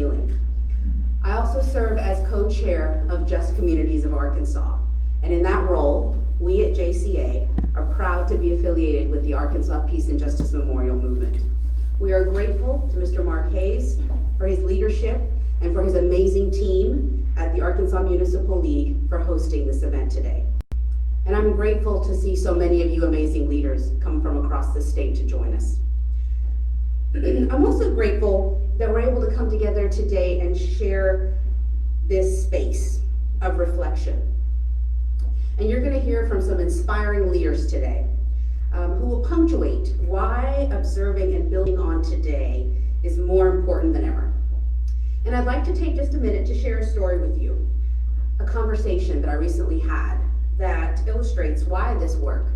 healing. I also serve as co-chair of Just Communities of Arkansas. And in that role, we at JCA are proud to be affiliated with the Arkansas Peace and Justice Memorial Movement. We are grateful to Mr. Mark Hayes for his leadership and for his amazing team at the Arkansas Municipal League for hosting this event today. And I'm grateful to see so many of you amazing leaders come from across the state to join us. I'm also grateful that we're able to come together today and share this space of reflection. And you're going to hear from some inspiring leaders today who will punctuate why observing and building on today is more important than ever. And I'd like to take just a minute to share a story with you, a conversation that I recently had that illustrates why this work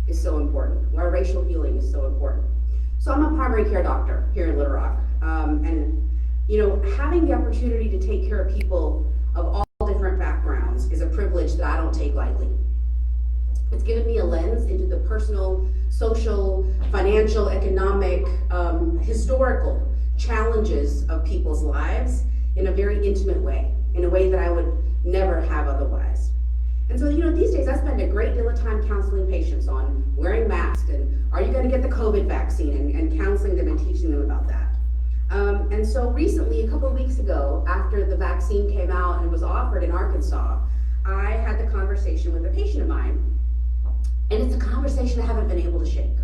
is so important, why racial healing is so important. So I'm a primary care doctor here in Little Rock, and having the opportunity to take care of people of all different backgrounds is a privilege that I don't take lightly. It's given me a lens into the personal, social, financial, economic, historical challenges of people's lives in a very intimate way, in a way that I would never have otherwise. And so, these days I spend a great deal of time counseling patients on wearing masks and are you going to get the COVID vaccine and counseling them and teaching them about that. And so recently, a couple of weeks ago, after the vaccine came out and was offered in Arkansas, I had the conversation with a patient of mine, and it's a conversation I haven't been able to shake.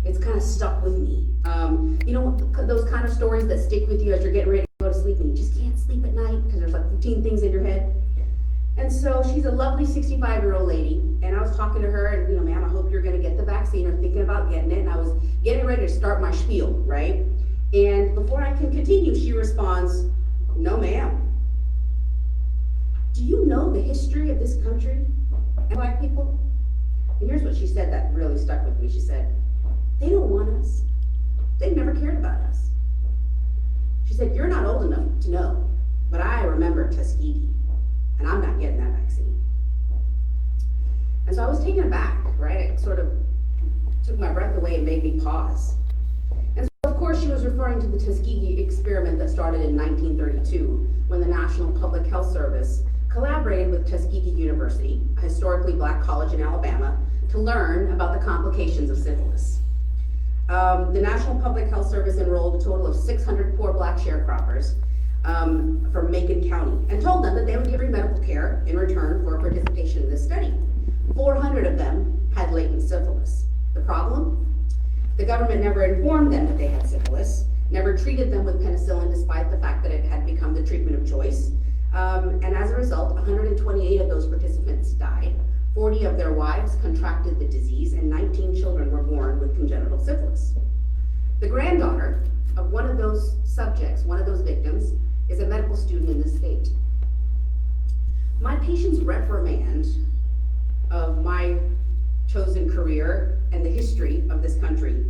It's kind of stuck with me. Those kind of stories that stick with you as you're getting ready to go to sleep and you just can't sleep at night because there's like 15 things in your head. And so she's a lovely 65-year-old lady, and I was talking to her, and ma'am, I hope you're gonna get the vaccine or thinking about getting it, and I was getting ready to start my spiel, right? And before I can continue, she responds, no ma'am. Do you know the history of this country and Black people? And here's what she said that really stuck with me. She said, they don't want us. They've never cared about us. She said, you're not old enough to know, but I remember Tuskegee, and I'm not getting that vaccine. And so I was taken aback, right? It sort of took my breath away and made me pause. And so of course she was referring to the Tuskegee experiment that started in 1932 when the National Public Health Service collaborated with Tuskegee University, a historically Black college in Alabama, to learn about the complications of syphilis. The National Public Health Service enrolled a total of 600 poor Black sharecroppers from Macon County and told them that they would give free medical care in return for participation in this study. 400 of them had latent syphilis. The problem? The government never informed them that they had syphilis, never treated them with penicillin despite the fact that it had become the treatment of choice. And as a result, 128 of those participants died. 40 of their wives contracted the disease, and 19 children were born with congenital syphilis. The granddaughter of one of those subjects, one of those victims, is a medical student in the state. My patient's reprimand of my chosen career and the history of this country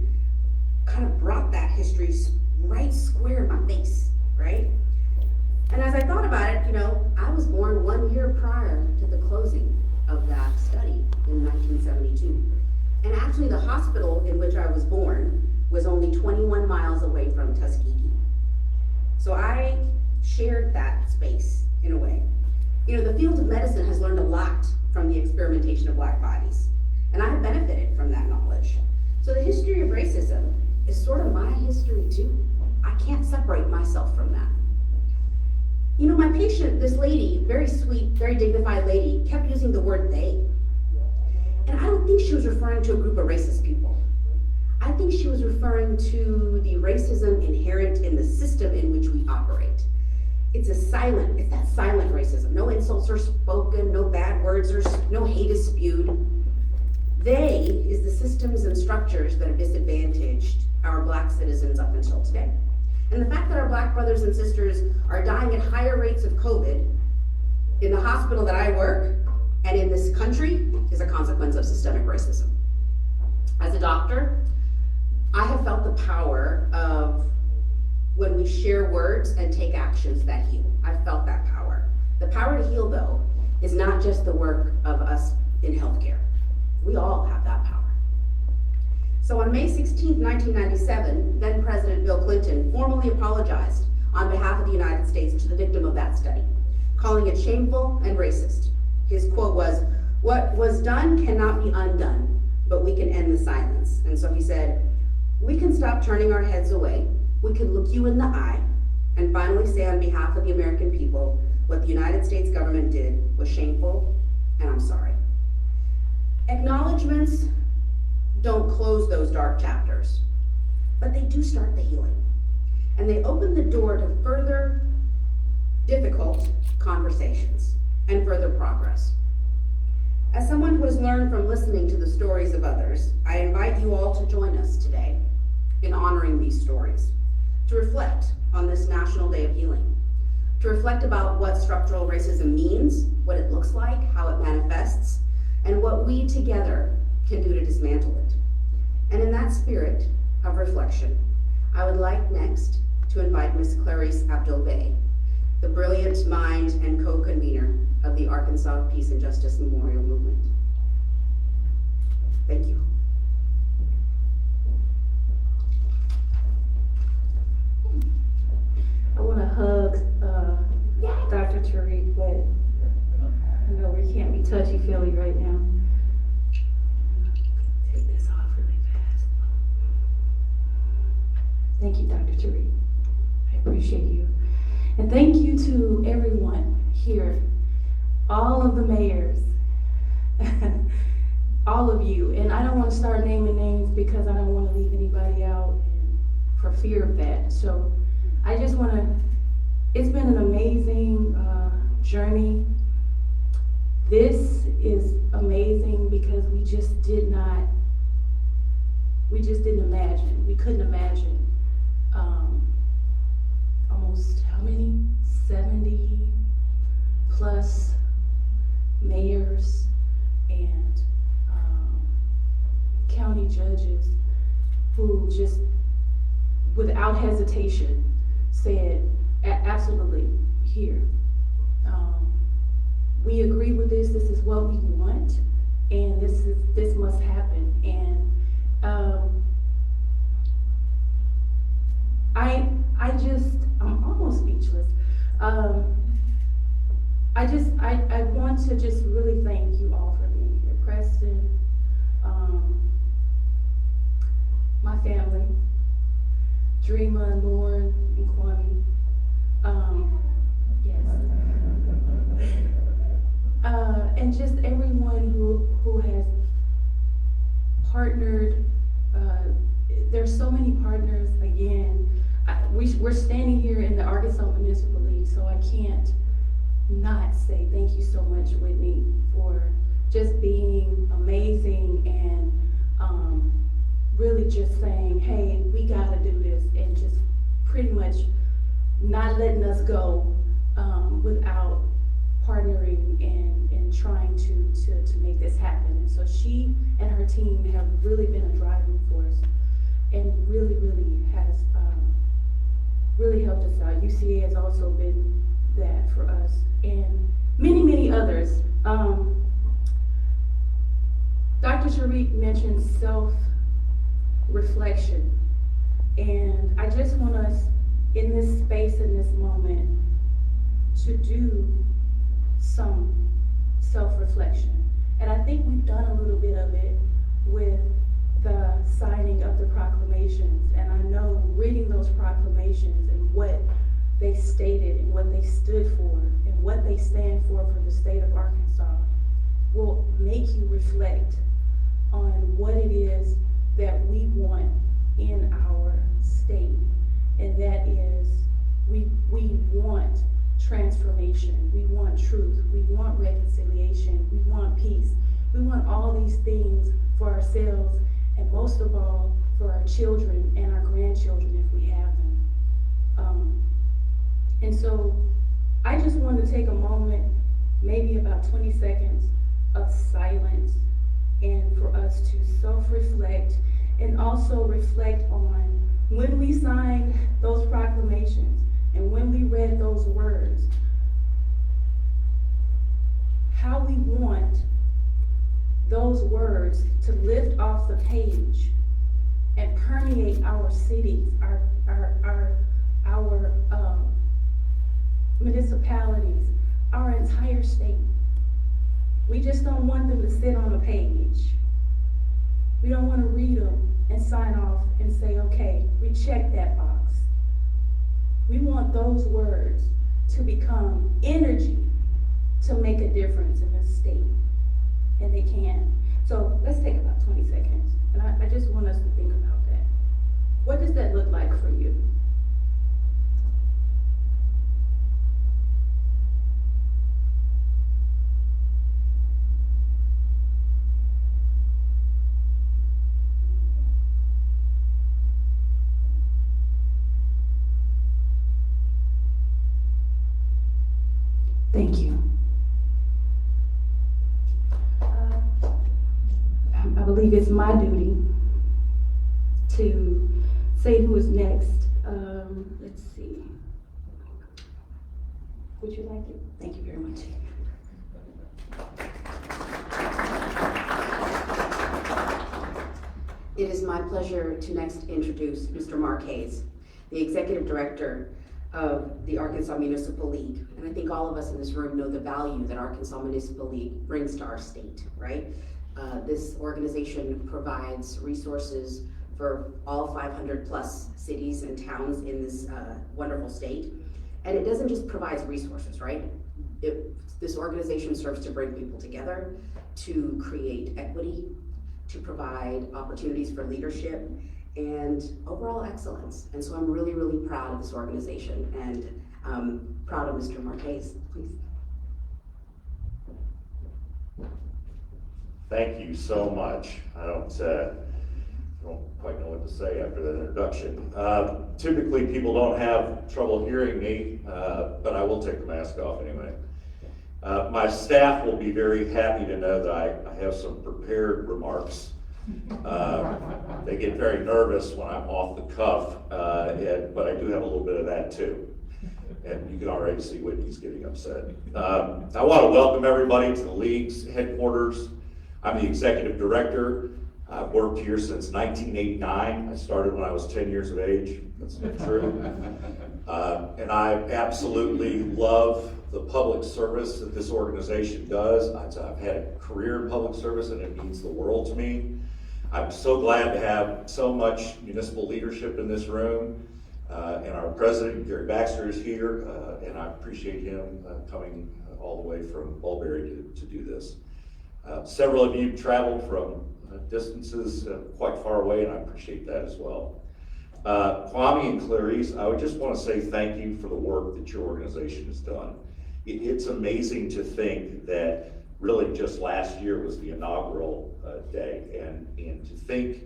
kind of brought that history right square in my face, right? And as I thought about it, I was born 1 year prior to the closing of that study in 1972. And actually the hospital in which I was born was only 21 miles away from Tuskegee. So I shared that space in a way. The field of medicine has learned a lot from the experimentation of Black bodies, and I have benefited from that knowledge. So the history of racism is sort of my history too. I can't separate myself from that. My patient, this lady, very sweet, very dignified lady, kept using the word they. And I don't think she was referring to a group of racist people. I think she was referring to the racism inherent in the system in which we operate. It's that silent racism. No insults are spoken, no bad words, no hate is spewed. They is the systems and structures that have disadvantaged our Black citizens up until today. And the fact that our Black brothers and sisters are dying at higher rates of COVID in the hospital that I work and in this country is a consequence of systemic racism. As a doctor, I have felt the power of when we share words and take actions that heal. I've felt that power. The power to heal, though, is not just the work of us in healthcare. We all have that power. So on May 16, 1997, then President Bill Clinton formally apologized on behalf of the United States to the victim of that study, calling it shameful and racist. His quote was, "What was done cannot be undone, but we can end the silence." And so he said, "We can stop turning our heads away. We can look you in the eye and finally say on behalf of the American people, what the United States government did was shameful, and I'm sorry." Acknowledgements don't close those dark chapters, but they do start the healing. And they open the door to further difficult conversations and further progress. As someone who has learned from listening to the stories of others, I invite you all to join us today in honoring these stories, to reflect on this National Day of Healing, to reflect about what structural racism means, what it looks like, how it manifests, and what we together can do to dismantle it. And in that spirit of reflection, I would like next to invite Ms. Clarice Abdul-Bey, the brilliant mind and co-convener of the Arkansas Peace and Justice Memorial Movement. Thank you. I want to hug Dr. Tariq, but I know we can't be touchy-feely right now. Take this off really fast. Thank you, Dr. Tariq. I appreciate you. And thank you to everyone here, all of the mayors, all of you. And I don't want to start naming names because I don't want to leave anybody out for fear of that. So I just want to, it's been an amazing journey. This is amazing because we didn't imagine, we couldn't imagine almost how many, 70 plus mayors and county judges who just without hesitation said, absolutely, here. We agree with this is what we want, and this must happen. And I'm almost speechless. I want to just really thank you all for being here. Preston, my family, Dreama, Lauren, and Kwame. Yes. And just everyone who has partnered. There's so many partners. Again, we're standing here in the Arkansas Municipal League, so I can't not say thank you so much, Whitney, for just being amazing and really just saying, hey, we gotta do this, and just pretty much not letting us go without partnering and trying to make this happen. And so she and her team have really been a driving force and really has really helped us out. UCA has also been that for us and many others. Dr. Tariq mentioned self-reflection, and I just want us in this space, in this moment, to do some self-reflection. And I think we've done a little bit of it with the signing of the proclamations. And I know reading those proclamations and what they stated and what they stood for and what they stand for the state of Arkansas will make you reflect on what it is that we want in our state. And that is, we want transformation, we want truth, we want reconciliation, we want peace, we want all these things for ourselves, and most of all for our children and our grandchildren if we have them. And so I just want to take a moment, maybe about 20 seconds of silence, and for us to self-reflect and also reflect on when we signed those proclamations and when we read those words, how we want those words to lift off the page and permeate our cities, our municipalities, our entire state. We just don't want them to sit on a page. We don't want to read them and sign off and say, okay, we checked that box. We want those words to become energy to make a difference in this state, and they can. So let's take about 20 seconds, and I just want us to think about that. What does that look like for you? Thank you. I believe it's my duty to say who is next. Let's see. Would you like it? Thank you very much. It is my pleasure to next introduce Mr. Mark Hayes, the Executive Director of the Arkansas Municipal League. And I think all of us in this room know the value that Arkansas Municipal League brings to our state, right? This organization provides resources for all 500 plus cities and towns in this wonderful state. And it doesn't just provide resources, right? This organization serves to bring people together, to create equity, to provide opportunities for leadership, and overall excellence. And so I'm really, really proud of this organization and proud of Mr. Marquez, please. Thank you so much. I don't quite know what to say after that introduction. Typically people don't have trouble hearing me, but I will take the mask off anyway. My staff will be very happy to know that I have some prepared remarks. They get very nervous when I'm off the cuff, but I do have a little bit of that too. And you can already see Whitney's getting upset. I want to welcome everybody to the League's headquarters. I'm the executive director. I've worked here since 1989. I started when I was 10 years of age. That's not true. And I absolutely love the public service that this organization does. I've had a career in public service and it means the world to me. I'm so glad to have so much municipal leadership in this room. And our president, Gary Baxter, is here, and I appreciate him coming all the way from Mulberry to do this. Several of you traveled from distances quite far away, and I appreciate that as well. Kwame and Clarice, I would just want to say thank you for the work that your organization has done. It's amazing to think that really just last year was the inaugural day, and to think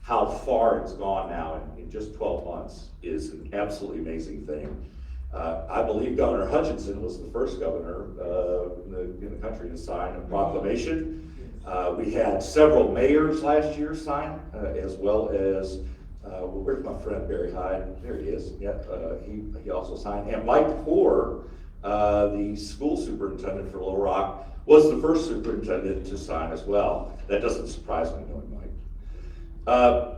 how far it's gone now in just 12 months is an absolutely amazing thing. I believe Governor Hutchinson was the first governor in the country to sign a proclamation. We had several mayors last year sign, as well as, where's my friend Barry Hyde? There he is. Yeah, he also signed. And Mike Poore, the school superintendent for Little Rock, was the first superintendent to sign as well. That doesn't surprise me knowing Mike.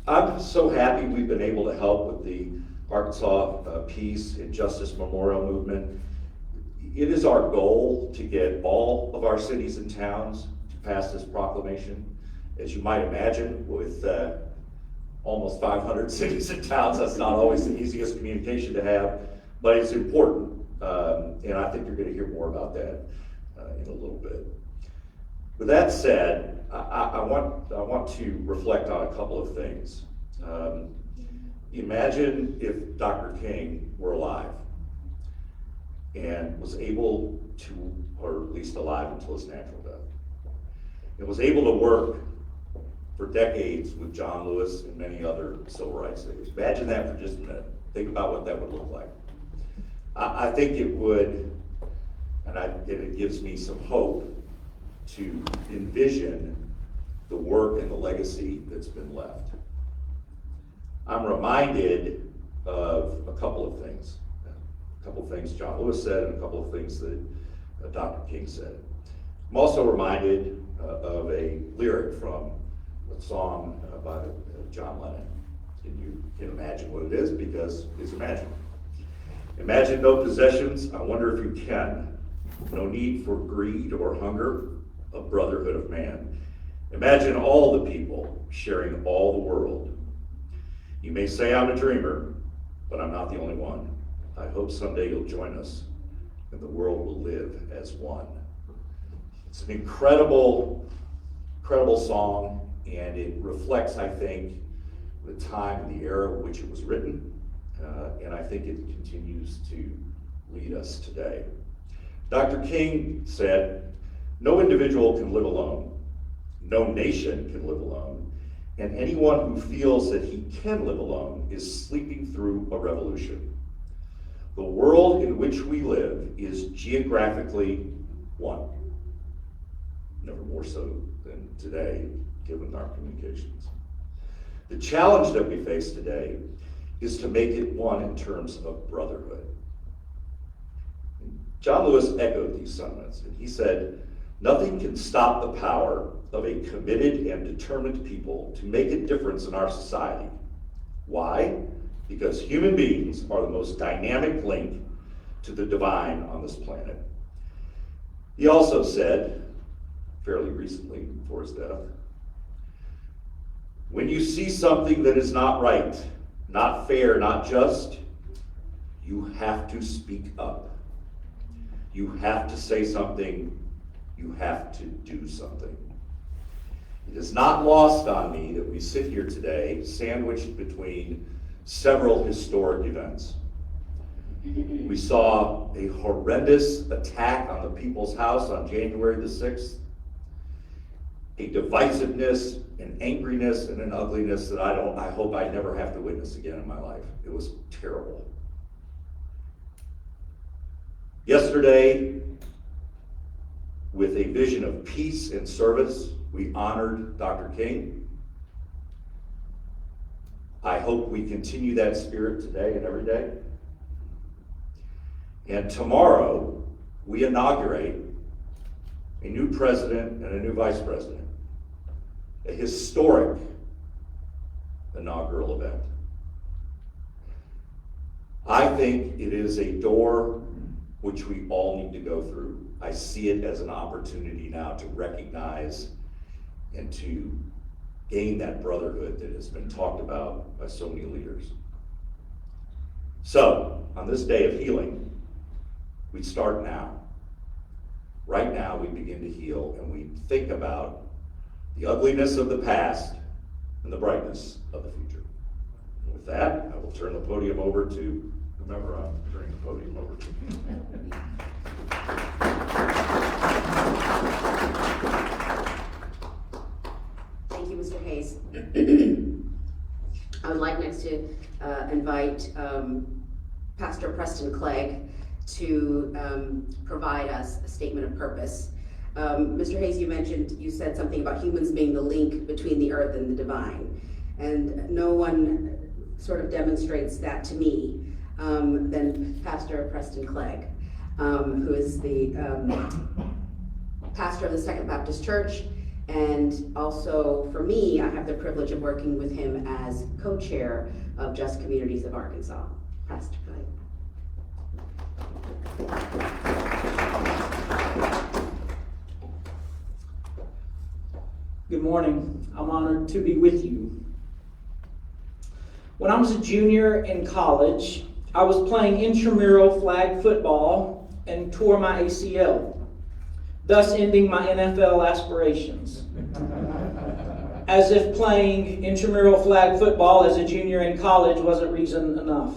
I'm so happy we've been able to help with the Arkansas Peace and Justice Memorial Movement. It is our goal to get all of our cities and towns to pass this proclamation. As you might imagine, with almost 500 cities and towns, that's not always the easiest communication to have, but it's important. And I think you're going to hear more about that in a little bit. With that said, I want to reflect on a couple of things. Imagine if Dr. King were alive and was able to, or at least alive until his natural death, and was able to work for decades with John Lewis and many other civil rights leaders. Imagine that for just a minute. Think about what that would look like. I think it would, and it gives me some hope to envision the work and the legacy that's been left. I'm reminded of a couple of things. A couple of things John Lewis said and a couple of things that Dr. King said. I'm also reminded of a lyric from a song by John Lennon. And you can imagine what it is because it's imaginary. Imagine no possessions, I wonder if you can. No need for greed or hunger, a brotherhood of man. Imagine all the people sharing all the world. You may say I'm a dreamer, but I'm not the only one. I hope someday you'll join us and the world will live as one. It's an incredible song, and it reflects, I think, the time and the era in which it was written, and I think it continues to lead us today. Dr. King said, "No individual can live alone. No nation can live alone. And anyone who feels that he can live alone is sleeping through a revolution. The world in which we live is geographically one. Never more so than today, given our communications. The challenge that we face today is to make it one in terms of brotherhood." John Lewis echoed these sentiments, and he said, "Nothing can stop the power of a committed and determined people to make a difference in our society. Why? Because human beings are the most dynamic link to the divine on this planet." He also said, fairly recently before his death, "When you see something that is not right, not fair, not just, you have to speak up. You have to say something. You have to do something." It is not lost on me that we sit here today sandwiched between several historic events. We saw a horrendous attack on the People's House on January the 6th, a divisiveness, an angriness, and an ugliness that I hope I never have to witness again in my life. It was terrible. Yesterday, with a vision of peace and service, we honored Dr. King. I hope we continue that spirit today and every day. And tomorrow, we inaugurate a new president and a new vice president. A historic inaugural event. I think it is a door which we all need to go through. I see it as an opportunity now to recognize and to gain that brotherhood that has been talked about by so many leaders. So, on this day of healing, we start now. Right now, we begin to heal, and we think about the ugliness of the past and the brightness of the future. And with that, I will turn the podium over to whomever I'm turning the podium over to. Thank you, Mr. Hayes. I would like next to invite Pastor Preston Clegg to provide us a statement of purpose. Mr. Hayes, you said something about humans being the link between the earth and the divine. And no one sort of demonstrates that to me than Pastor Preston Clegg, who is the pastor of the Second Baptist Church. And also, for me, I have the privilege of working with him as co-chair of Just Communities of Arkansas. Pastor Clegg. Good morning. I'm honored to be with you. When I was a junior in college, I was playing intramural flag football and tore my ACL, thus ending my NFL aspirations. As if playing intramural flag football as a junior in college wasn't reason enough.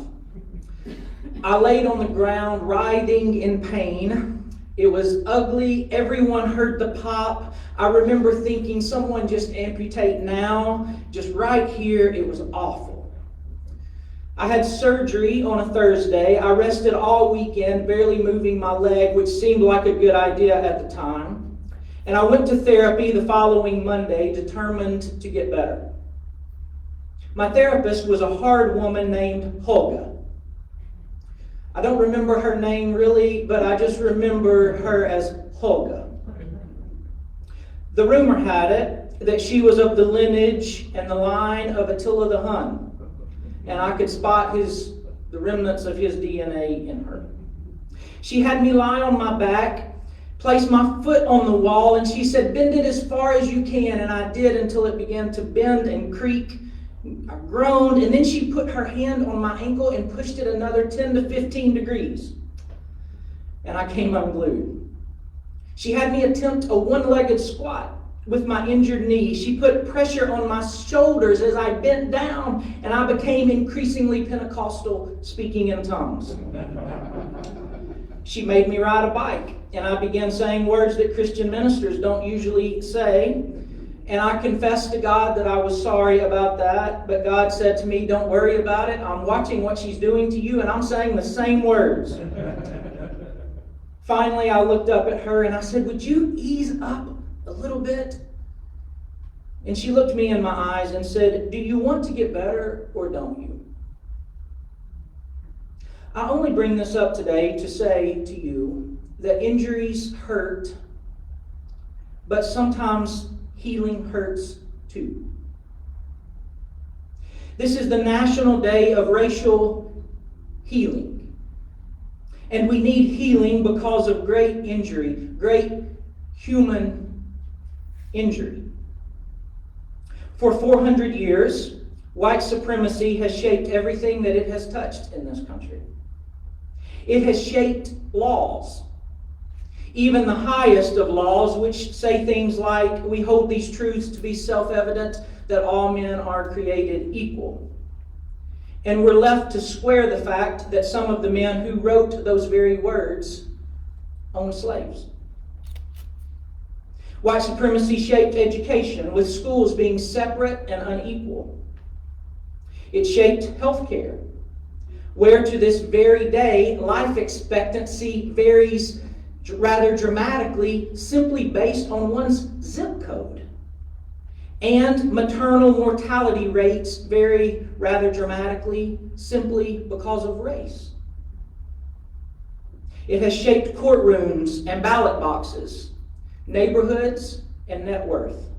I laid on the ground writhing in pain. It was ugly. Everyone heard the pop. I remember thinking, someone just amputate now, just right here. It was awful. I had surgery on a Thursday. I rested all weekend, barely moving my leg, which seemed like a good idea at the time. And I went to therapy the following Monday, determined to get better. My therapist was a hard woman named Holga. I don't remember her name really, but I just remember her as Holga. The rumor had it that she was of the lineage and the line of Attila the Hun, and I could spot his the remnants of his DNA in her. She had me lie on my back, place my foot on the wall, and she said, "Bend it as far as you can." And I did until it began to bend and creak. I groaned, and then she put her hand on my ankle and pushed it another 10 to 15 degrees. And I came unglued. She had me attempt a one-legged squat with my injured knee. She put pressure on my shoulders as I bent down, and I became increasingly Pentecostal, speaking in tongues. She made me ride a bike, and I began saying words that Christian ministers don't usually say. And I confessed to God that I was sorry about that, but God said to me, "Don't worry about it. I'm watching what she's doing to you, and I'm saying the same words." Finally, I looked up at her and I said, "Would you ease up a little bit?" And she looked me in my eyes and said, "Do you want to get better or don't you?" I only bring this up today to say to you that injuries hurt, but sometimes healing hurts too. This is the National Day of Racial Healing. And we need healing because of great injury, great human injury. For 400 years, white supremacy has shaped everything that it has touched in this country. It has shaped laws, even the highest of laws, which say things like, "We hold these truths to be self-evident, that all men are created equal." And we're left to square the fact that some of the men who wrote those very words owned slaves. White supremacy shaped education, with schools being separate and unequal. It shaped healthcare, where to this very day, life expectancy varies rather dramatically simply based on one's zip code. And maternal mortality rates vary rather dramatically simply because of race. It has shaped courtrooms and ballot boxes, neighborhoods and net worth.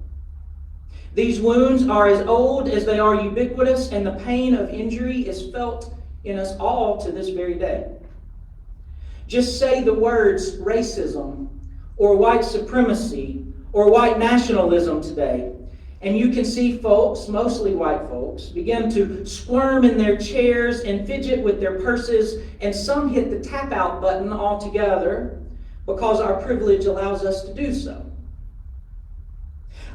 These wounds are as old as they are ubiquitous, and the pain of injury is felt in us all to this very day. Just say the words racism or white supremacy or white nationalism today, and you can see folks, mostly white folks, begin to squirm in their chairs and fidget with their purses, and some hit the tap out button altogether because our privilege allows us to do so.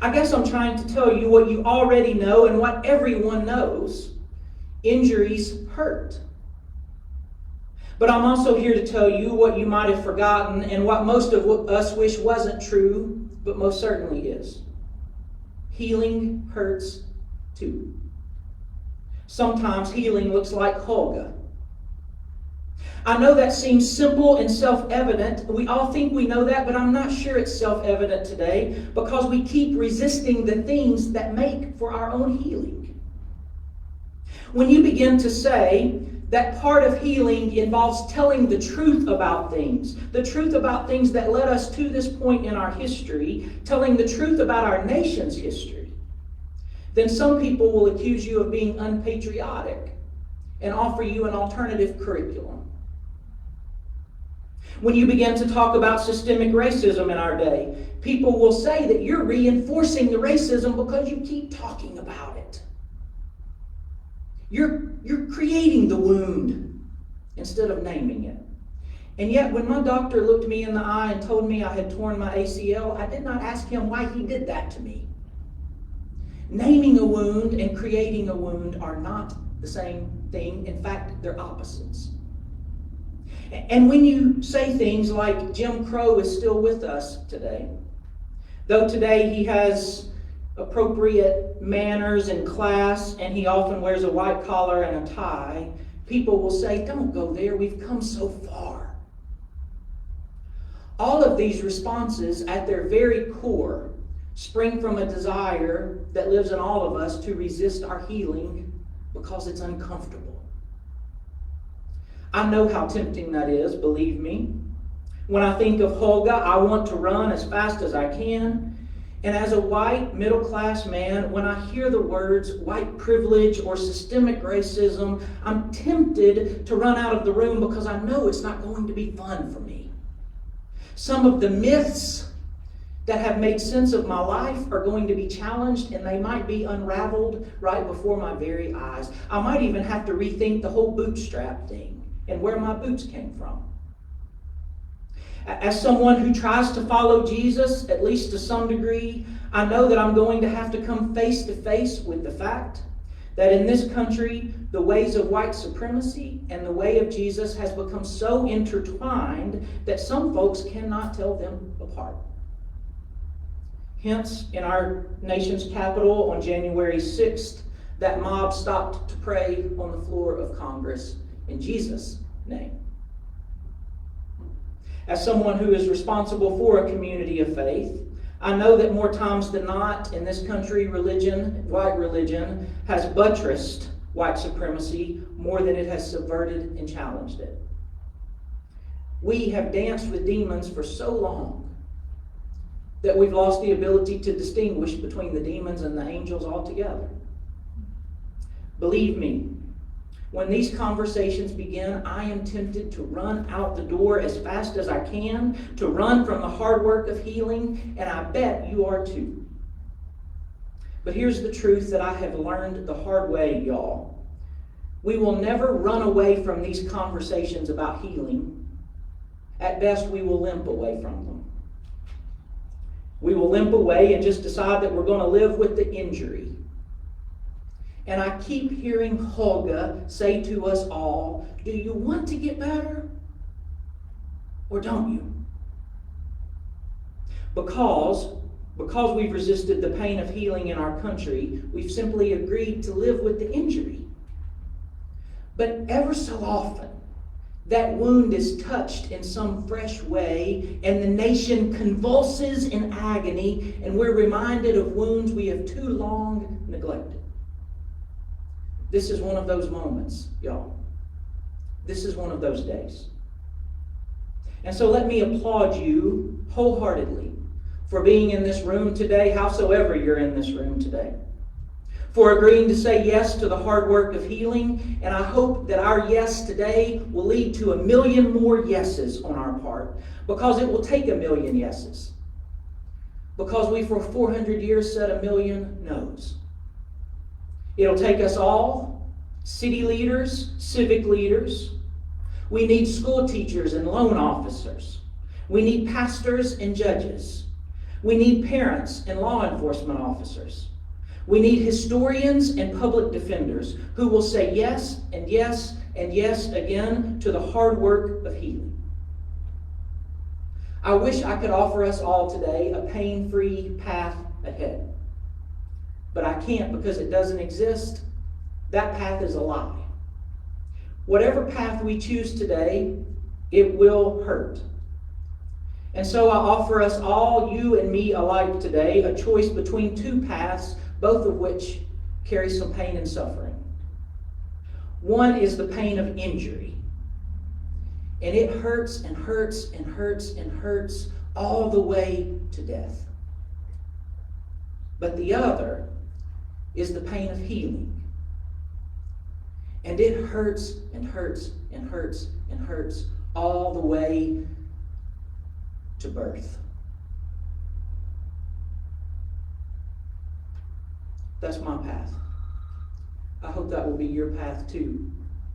I guess I'm trying to tell you what you already know and what everyone knows. Injuries hurt. But I'm also here to tell you what you might have forgotten and what most of us wish wasn't true, but most certainly is. Healing hurts too. Sometimes healing looks like Hulga. I know that seems simple and self-evident. We all think we know that, but I'm not sure it's self-evident today because we keep resisting the things that make for our own healing. When you begin to say that part of healing involves telling the truth about things, the truth about things that led us to this point in our history, telling the truth about our nation's history, then some people will accuse you of being unpatriotic and offer you an alternative curriculum. When you begin to talk about systemic racism in our day, people will say that you're reinforcing the racism because you keep talking about it. You're creating the wound instead of naming it. And yet, when my doctor looked me in the eye and told me I had torn my ACL, I did not ask him why he did that to me. Naming a wound and creating a wound are not the same thing. In fact, they're opposites. And when you say things like Jim Crow is still with us today, though today he has appropriate manners and class, and he often wears a white collar and a tie, people will say, "Don't go there, we've come so far." All of these responses at their very core spring from a desire that lives in all of us to resist our healing because it's uncomfortable. I know how tempting that is, believe me. When I think of Hulga, I want to run as fast as I can. And as a white middle-class man, when I hear the words white privilege or systemic racism, I'm tempted to run out of the room because I know it's not going to be fun for me. Some of the myths that have made sense of my life are going to be challenged, and they might be unraveled right before my very eyes. I might even have to rethink the whole bootstrap thing and where my boots came from. As someone who tries to follow Jesus, at least to some degree, I know that I'm going to have to come face to face with the fact that in this country, the ways of white supremacy and the way of Jesus has become so intertwined that some folks cannot tell them apart. Hence, in our nation's capital on January 6th, that mob stopped to pray on the floor of Congress in Jesus' name. As someone who is responsible for a community of faith, I know that more times than not in this country, white religion, has buttressed white supremacy more than it has subverted and challenged it. We have danced with demons for so long that we've lost the ability to distinguish between the demons and the angels altogether. Believe me, when these conversations begin, I am tempted to run out the door as fast as I can, to run from the hard work of healing, and I bet you are too. But here's the truth that I have learned the hard way, y'all. We will never run away from these conversations about healing. At best, we will limp away from them. We will limp away and just decide that we're going to live with the injury. And I keep hearing Holga say to us all, do you want to get better? Or don't you? Because we've resisted the pain of healing in our country, we've simply agreed to live with the injury. But ever so often, that wound is touched in some fresh way, and the nation convulses in agony, and we're reminded of wounds we have too long neglected. This is one of those moments, y'all. This is one of those days. And so let me applaud you wholeheartedly for being in this room today, howsoever you're in this room today. For agreeing to say yes to the hard work of healing, and I hope that our yes today will lead to 1 million more yeses on our part, because it will take 1 million yeses. Because we for 400 years said 1 million no's. It'll take us all, city leaders, civic leaders. We need school teachers and loan officers. We need pastors and judges. We need parents and law enforcement officers. We need historians and public defenders who will say yes and yes and yes again to the hard work of healing. I wish I could offer us all today a pain-free path ahead. But I can't because it doesn't exist. That path is a lie. Whatever path we choose today, it will hurt. And so I offer us all, you and me alike today, a choice between two paths, both of which carry some pain and suffering. One is the pain of injury. And it hurts and hurts and hurts and hurts all the way to death. But the other is the pain of healing. And it hurts and hurts and hurts and hurts all the way to birth. That's my path. I hope that will be your path too,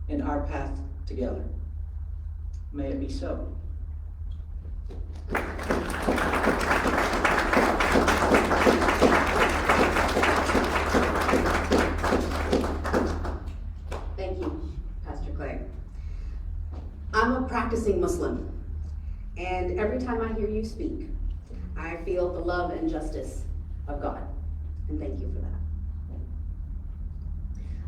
and our path together. May it be so. Thank you, Pastor Clay. I'm a practicing Muslim, and every time I hear you speak, I feel the love and justice of God, and thank you for that.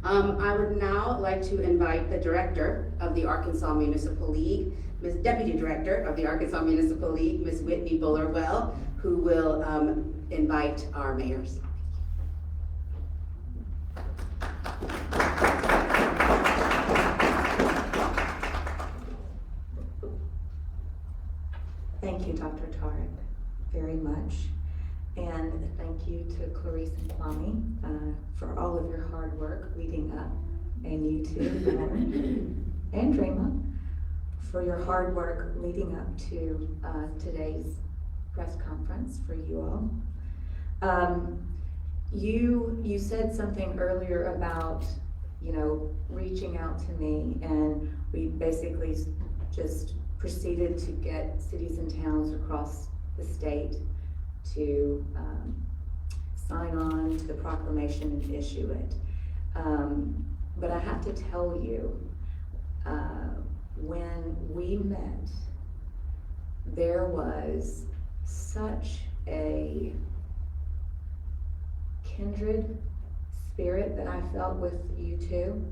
I would now like to invite the director of the Arkansas Municipal League, Deputy Director of the Arkansas Municipal League, Ms. Whitney Bullerwell, who will invite our mayors. Thank you, Dr. Tarek, very much. And thank you to Clarice and Kwame for all of your hard work leading up, and you too, Lauren and Dreama, for your hard work leading up to today's press conference for you all. You said something earlier about, reaching out to me, and we basically just proceeded to get cities and towns across the state to sign on to the proclamation and issue it. But I have to tell you, when we met, there was such a kindred spirit that I felt with you two.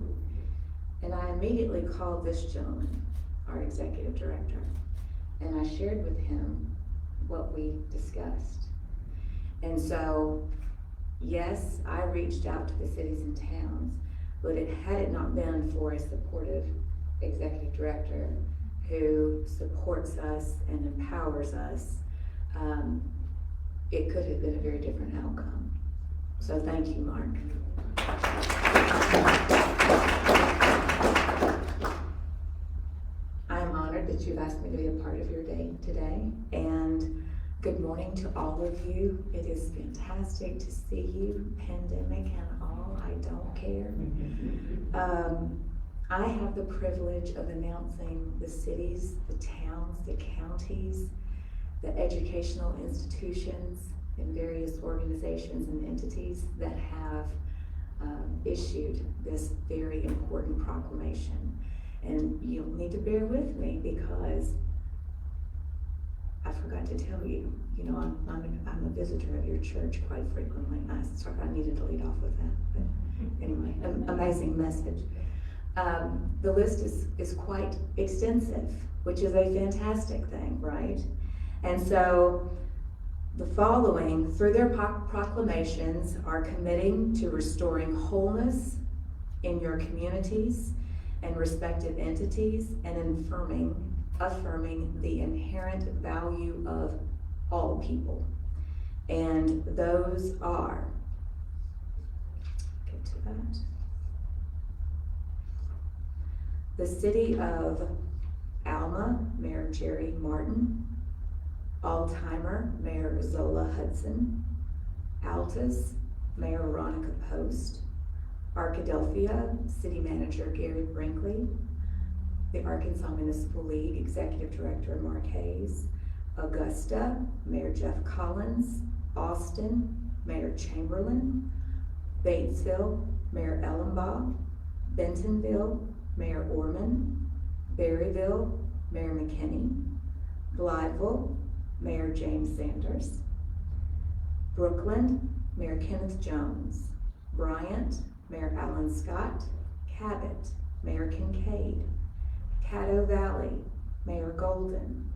And I immediately called this gentleman, our executive director, and I shared with him what we discussed. And so, yes, I reached out to the cities and towns, but had it not been for a supportive executive director who supports us and empowers us, it could have been a very different outcome. So thank you, Mark. I'm honored that you've asked me to be a part of your day today, and good morning to all of you. It is fantastic to see you, pandemic and all, I don't care. I have the privilege of announcing the cities, the towns, the counties, the educational institutions, and various organizations and entities that have issued this very important proclamation. And you'll need to bear with me because I forgot to tell you, I'm a visitor of your church quite frequently. I needed to lead off with that, but anyway, amazing message. The list is quite extensive, which is a fantastic thing, right? And so the following, through their proclamations, are committing to restoring wholeness in your communities and respective entities, and affirming the inherent value of all people. And those are, get to that. The city of Alma, Mayor Jerry Martin. Altimer, Mayor Zola Hudson. Altus, Mayor Veronica Post. Arkadelphia, City Manager Gary Brinkley. The Arkansas Municipal League Executive Director Mark Hayes. Augusta, Mayor Jeff Collins. Austin, Mayor Chamberlain. Batesville, Mayor Ellenbaugh. Bentonville, Mayor Orman. Berryville, Mayor McKinney. Blytheville, Mayor James Sanders. Brookland, Mayor Kenneth Jones. Bryant, Mayor Alan Scott. Cabot, Mayor Kincaid. Caddo Valley, Mayor Golden.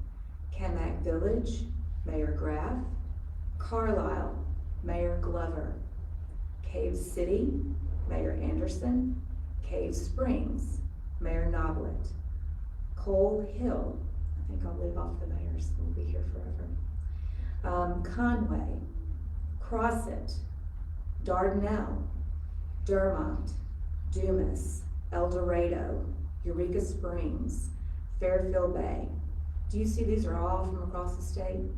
Kamak Village, Mayor Graff. Carlisle, Mayor Glover. Cave City, Mayor Anderson. Cave Springs, Mayor Noblet. Coal Hill, I think I'll leave off the mayors, we'll be here forever. Conway, Crossett, Dardanelle, Dermont, Dumas, El Dorado, Eureka Springs, Fairfield Bay. Do you see these are all from across the state?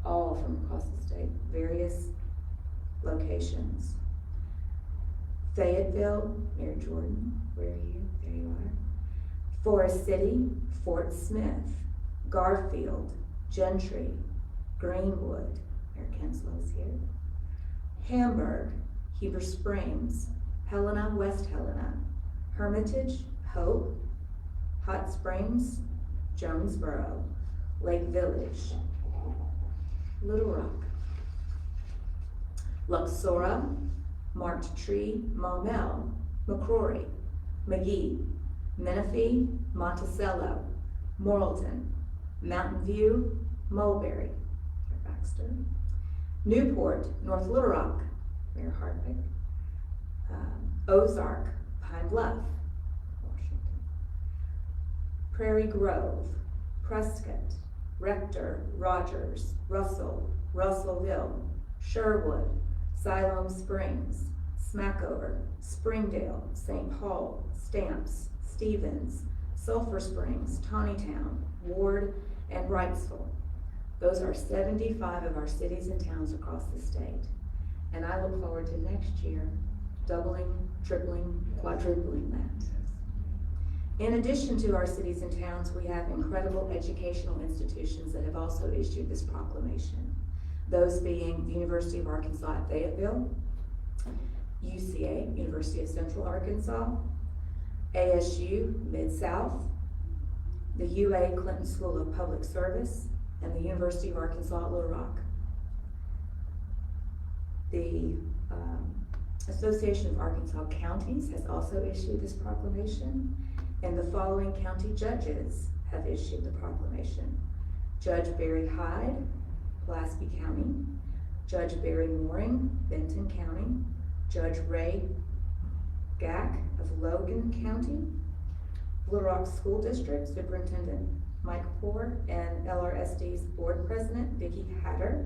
All from across the state, various locations. Fayetteville, Mayor Jordan, where are you? There you are. Forest City, Fort Smith, Garfield, Gentry, Greenwood, Mayor Kinslow's here. Hamburg, Heber Springs, Helena, West Helena, Hermitage, Hope, Hot Springs, Jonesboro, Lake Village, Little Rock, Luxora, Marked Tree, Maumelle, McCrory, McGee, Menifee, Monticello, Morrilton, Mountain View, Mulberry, Gary Baxter, Newport, North Little Rock, Mayor Hartwick, Ozark, Pine Bluff, Washington, Prairie Grove, Prescott, Rector, Rogers, Russell, Russellville, Sherwood, Siloam Springs, Smackover, Springdale, St. Paul, Stamps, Stevens, Sulphur Springs, Tawnytown, Ward, and Wrightsville. Those are 75 of our cities and towns across the state. And I look forward to next year doubling, tripling, quadrupling that. In addition to our cities and towns, we have incredible educational institutions that have also issued this proclamation. Those being the University of Arkansas at Fayetteville, UCA, University of Central Arkansas, ASU, Mid-South, the UA Clinton School of Public Service, and the University of Arkansas at Little Rock. The Association of Arkansas Counties has also issued this proclamation, and the following county judges have issued the proclamation: Judge Barry Hyde, Pulaski County; Judge Barry Mooring, Benton County; Judge Ray Gack of Logan County; Little Rock School District Superintendent Mike Poore, and LRSD's Board President Vicki Hatter;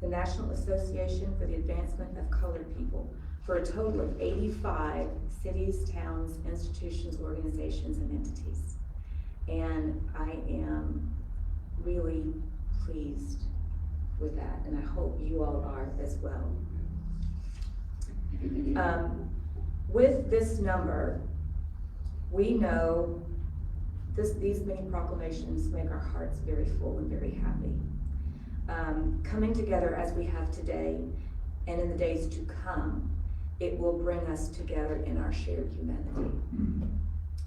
the National Association for the Advancement of Colored People, for a total of 85 cities, towns, institutions, organizations, and entities. And I am really pleased with that, and I hope you all are as well. With this number, we know these many proclamations make our hearts very full and very happy. Coming together as we have today and in the days to come, it will bring us together in our shared humanity.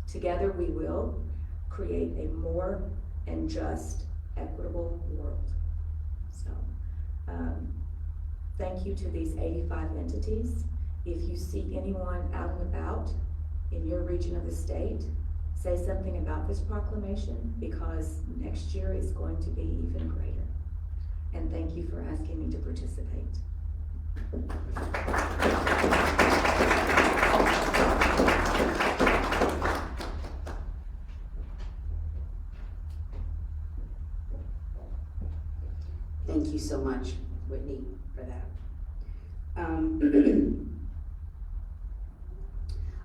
Together we will create a more and just, equitable world. So, thank you to these 85 entities. If you see anyone out and about in your region of the state, say something about this proclamation, because next year is going to be even greater. And thank you for asking me to participate. Thank you so much, Whitney, for that.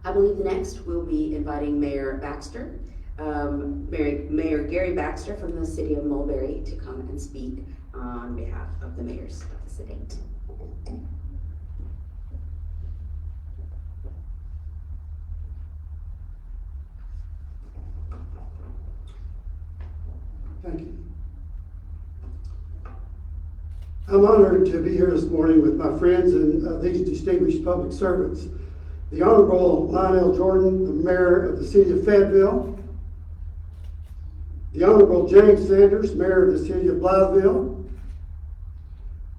I believe next we'll be inviting Mayor Baxter, Mayor Gary Baxter from the city of Mulberry, to come and speak on behalf of the mayors of the city. Thank you. I'm honored to be here this morning with my friends and these distinguished public servants. The Honorable Lioneld Jordan, the Mayor of the City of Fayetteville. The Honorable James Sanders, Mayor of the City of Blytheville.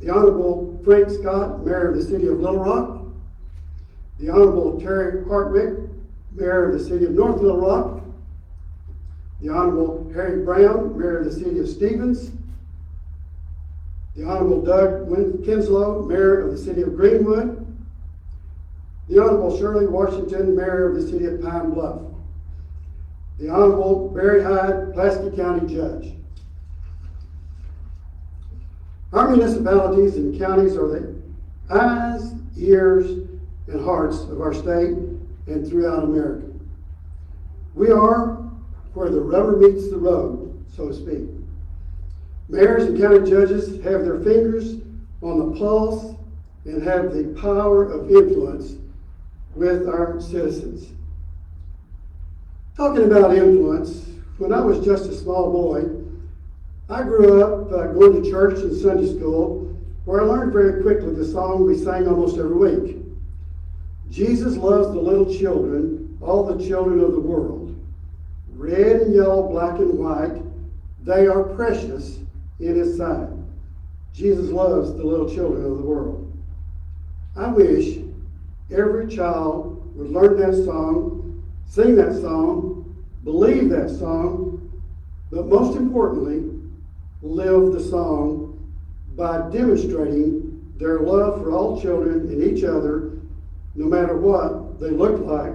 The Honorable Frank Scott, Mayor of the City of Little Rock. The Honorable Terry Hartwick, Mayor of the City of North Little Rock. The Honorable Harry Brown, Mayor of the City of Stevens. The Honorable Doug Kinslow, Mayor of the City of Greenwood. The Honorable Shirley Washington, Mayor of the City of Pine Bluff. The Honorable Barry Hyde, Pulaski County Judge. Our municipalities and counties are the eyes, ears, and hearts of our state and throughout America. We are where the rubber meets the road, so to speak. Mayors and county judges have their fingers on the pulse and have the power of influence with our citizens. Talking about influence, when I was just a small boy, I grew up going to church and Sunday school, where I learned very quickly the song we sang almost every week. Jesus loves the little children, all the children of the world. Red and yellow, black and white, they are precious in his sight. Jesus loves the little children of the world. I wish every child would learn that song, sing that song, believe that song, but most importantly, live the song by demonstrating their love for all children and each other, no matter what they look like.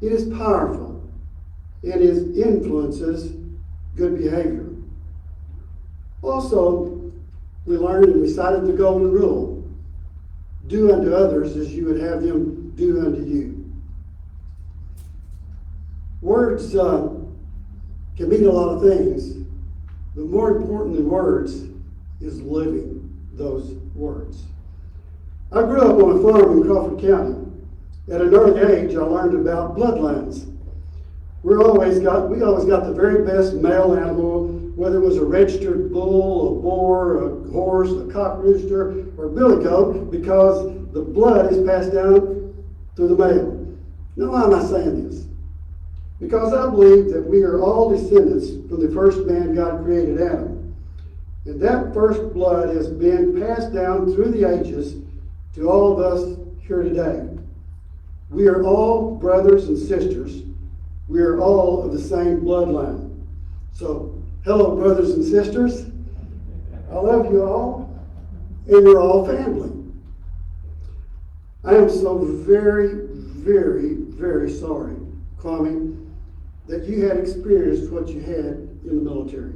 It is powerful. It influences good behavior. Also, we learned and recited the golden rule: do unto others as you would have them do unto you. Words can mean a lot of things, but more important than words is living those words. I grew up on a farm in Crawford County. At an early age, I learned about bloodlines. We always got the very best male animal, whether it was a registered bull, a boar, a horse, a cock rooster, or a billy goat, because the blood is passed down through the male. Now, why am I saying this? Because I believe that we are all descendants from the first man God created, Adam. And that first blood has been passed down through the ages to all of us here today. We are all brothers and sisters. We are all of the same bloodline. So, hello, brothers and sisters. I love you all, and we're all family. I am so very, very, very sorry, Kwame, that you had experienced what you had in the military.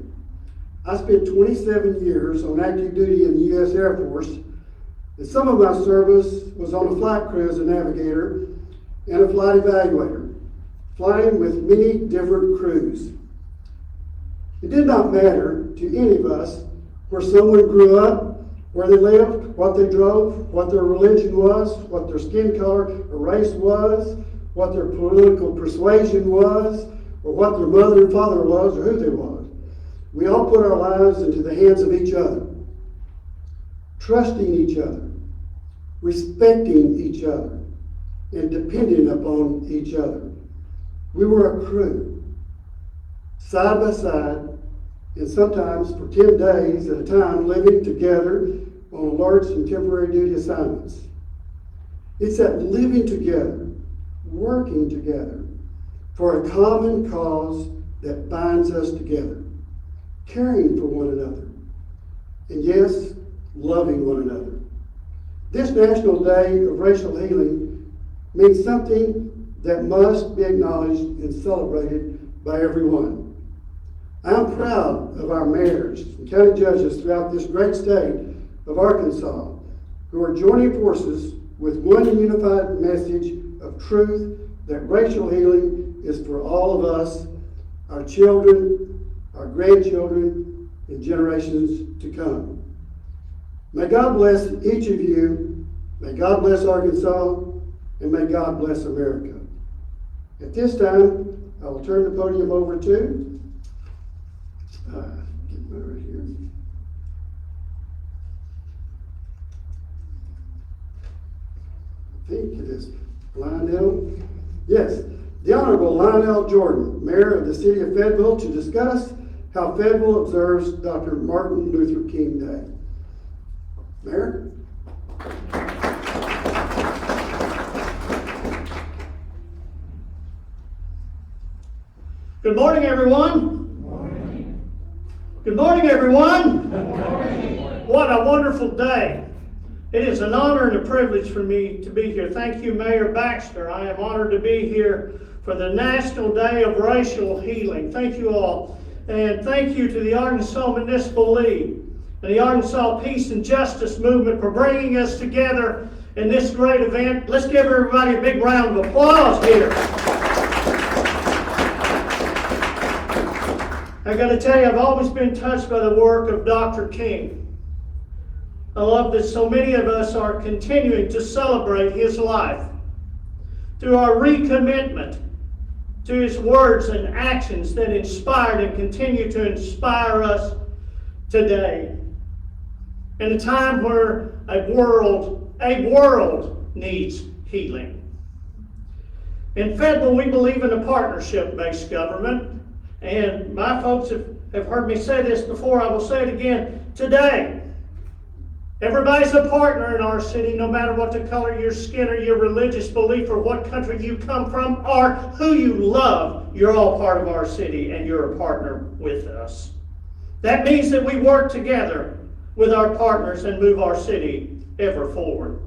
I spent 27 years on active duty in the U.S. Air Force, and some of my service was on a flight crew as a navigator and a flight evaluator, flying with many different crews. It did not matter to any of us where someone grew up, where they lived, what they drove, what their religion was, what their skin color or race was, what their political persuasion was, or what their mother and father was, or who they was. We all put our lives into the hands of each other, trusting each other, respecting each other, and depending upon each other. We were a crew, side by side, and sometimes for 10 days at a time, living together on alerts and temporary duty assignments. It's that living together, working together for a common cause that binds us together, caring for one another, and yes, loving one another. This National Day of Racial Healing means something that must be acknowledged and celebrated by everyone. I'm proud of our mayors and county judges throughout this great state of Arkansas who are joining forces with one unified message of truth that racial healing is for all of us, our children, our grandchildren, and generations to come. May God bless each of you, may God bless Arkansas, and may God bless America. At this time, I will turn the podium over to, get my right here. I think it is Lionel. Yes, the Honorable Lioneld Jordan, Mayor of the City of Fayetteville, to discuss how Fayetteville observes Dr. Martin Luther King Day. Mayor? Good morning, everyone. Good morning, everyone. Good morning. What a wonderful day. It is an honor and a privilege for me to be here. Thank you, Mayor Baxter. I am honored to be here for the National Day of Racial Healing. Thank you all. And thank you to the Arkansas Municipal League and the Arkansas Peace and Justice Movement for bringing us together in this great event. Let's give everybody a big round of applause here. I got to tell you, I've always been touched by the work of Dr. King. I love that so many of us are continuing to celebrate his life through our recommitment to his words and actions that inspired and continue to inspire us today. In a time where a world needs healing. In Fayetteville, we believe in a partnership-based government. And my folks have heard me say this before. I will say it again today. Everybody's a partner in our city, no matter what the color of your skin or your religious belief or what country you come from or who you love. You're all part of our city and you're a partner with us. That means that we work together with our partners and move our city ever forward.